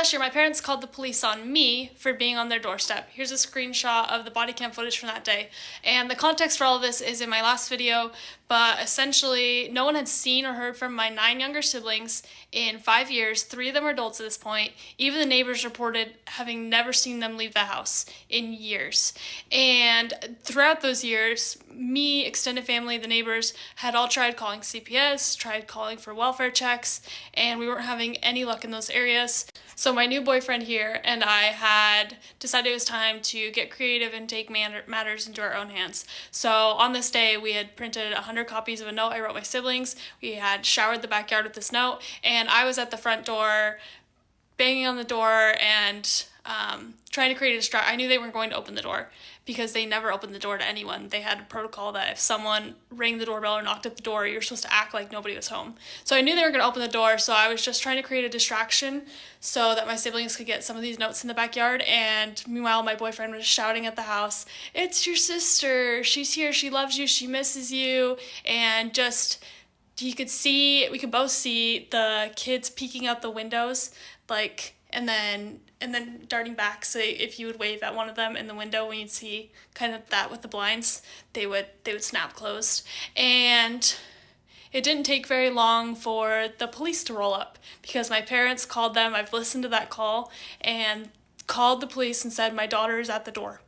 last year, my parents called the police on me for being on their doorstep. Here's a screenshot of the body cam footage from that day. And the context for all of this is in my last video, but essentially no one had seen or heard from my 9 younger siblings in 5 years. 3 of them are adults at this point. Even the neighbors reported having never seen them leave the house in years. And throughout those years, me, extended family, the neighbors had all tried calling CPS, tried calling for welfare checks, and we weren't having any luck in those areas. So my new boyfriend here and I had decided it was time to get creative and take matters into our own hands. So on this day, we had printed 100 copies of a note I wrote my siblings. We had showered the backyard with this note, and I was at the front door banging on the door and trying to create a distraction. I knew they weren't going to open the door because they never opened the door to anyone. They had a protocol that if someone rang the doorbell or knocked at the door, you're supposed to act like nobody was home. So I knew they were going to open the door, so I was just trying to create a distraction so that my siblings could get some of these notes in the backyard. And meanwhile, my boyfriend was shouting at the house, "It's your sister. She's here. She loves you. She misses you." And just, we could both see the kids peeking out the windows, like, and then darting back. So if you would wave at one of them in the window when you'd see kind of that with the blinds, they would snap closed. And it didn't take very long for the police to roll up because my parents called them. I've listened to that call and called the police and said, "My daughter is at the door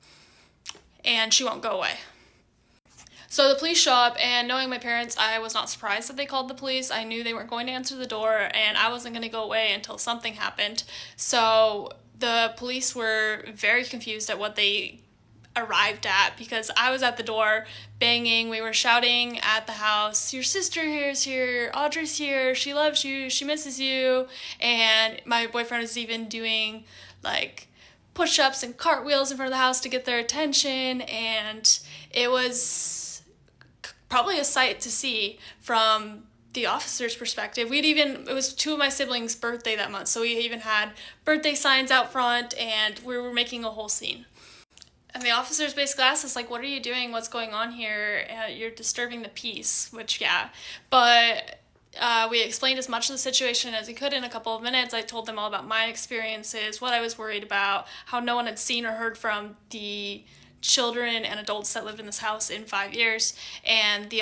and she won't go away." So the police show up, and knowing my parents, I was not surprised that they called the police. I knew they weren't going to answer the door, and I wasn't going to go away until something happened. So the police were very confused at what they arrived at because I was at the door banging. We were shouting at the house, "Your sister here's here, Audrey's here, she loves you, she misses you." And my boyfriend was even doing like push-ups and cartwheels in front of the house to get their attention, and it was probably a sight to see from the officer's perspective. It was 2 of my siblings' birthday that month, so we even had birthday signs out front, and we were making a whole scene. And the officers basically asked us, like, "What are you doing? What's going on here? You're disturbing the peace," which, yeah. But we explained as much of the situation as we could in a couple of minutes. I told them all about my experiences, what I was worried about, how no one had seen or heard from the children and adults that lived in this house in 5 years. And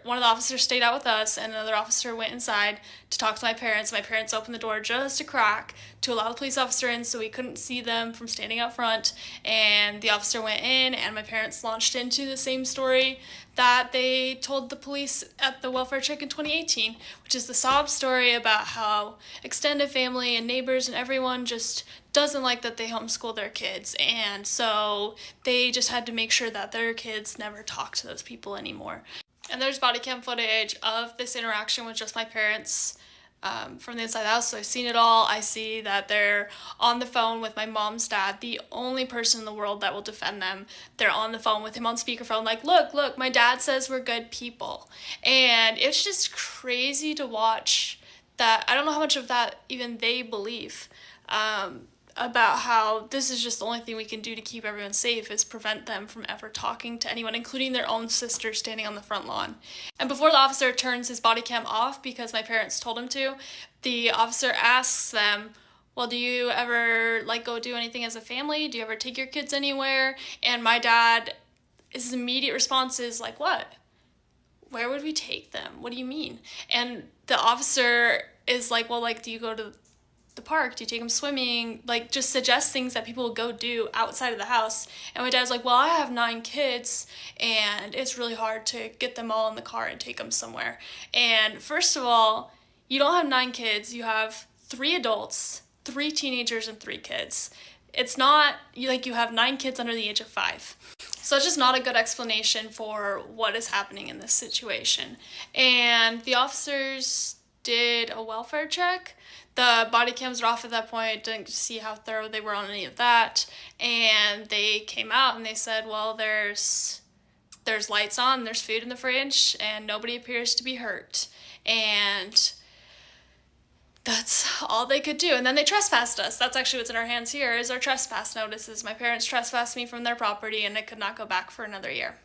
one of the officers stayed out with us, and another officer went inside to talk to my parents. My parents opened the door just a crack to allow the police officer in so we couldn't see them from standing out front. And the officer went in, and my parents launched into the same story that they told the police at the welfare check in 2018, which is the sob story about how extended family and neighbors and everyone just doesn't like that they homeschool their kids, and so they just had to make sure that their kids never talk to those people anymore. And there's body cam footage of this interaction with just my parents from the inside of the house, so I've seen it all. I see that they're on the phone with my mom's dad, the only person in the world that will defend them. They're on the phone with him on speakerphone, like, look, my dad says we're good people. And it's just crazy to watch that. I don't know how much of that even they believe. About how this is just the only thing we can do to keep everyone safe is prevent them from ever talking to anyone, including their own sister standing on the front lawn. And before the officer turns his body cam off, because my parents told him to, the officer asks them, "Well, do you ever go do anything as a family? Do you ever take your kids anywhere?" And my dad, his immediate response is like, "What? Where would we take them? What do you mean?" And the officer is like, "Well, do you go to the park? Do you take them swimming?" Just suggest things that people will go do outside of the house. And my dad's like, "Well, I have 9 kids, and it's really hard to get them all in the car and take them somewhere." And first of all, you don't have 9 kids. You have 3 adults, 3 teenagers, and 3 kids. It's not you have 9 kids under the age of 5. So it's just not a good explanation for what is happening in this situation. And the officers did a welfare check. The body cams were off at that point, didn't see how thorough they were on any of that. And they came out and they said, "Well, there's lights on, there's food in the fridge, and nobody appears to be hurt." And that's all they could do. And then they trespassed us. That's actually what's in our hands here is our trespass notices. My parents trespassed me from their property, and I could not go back for another year.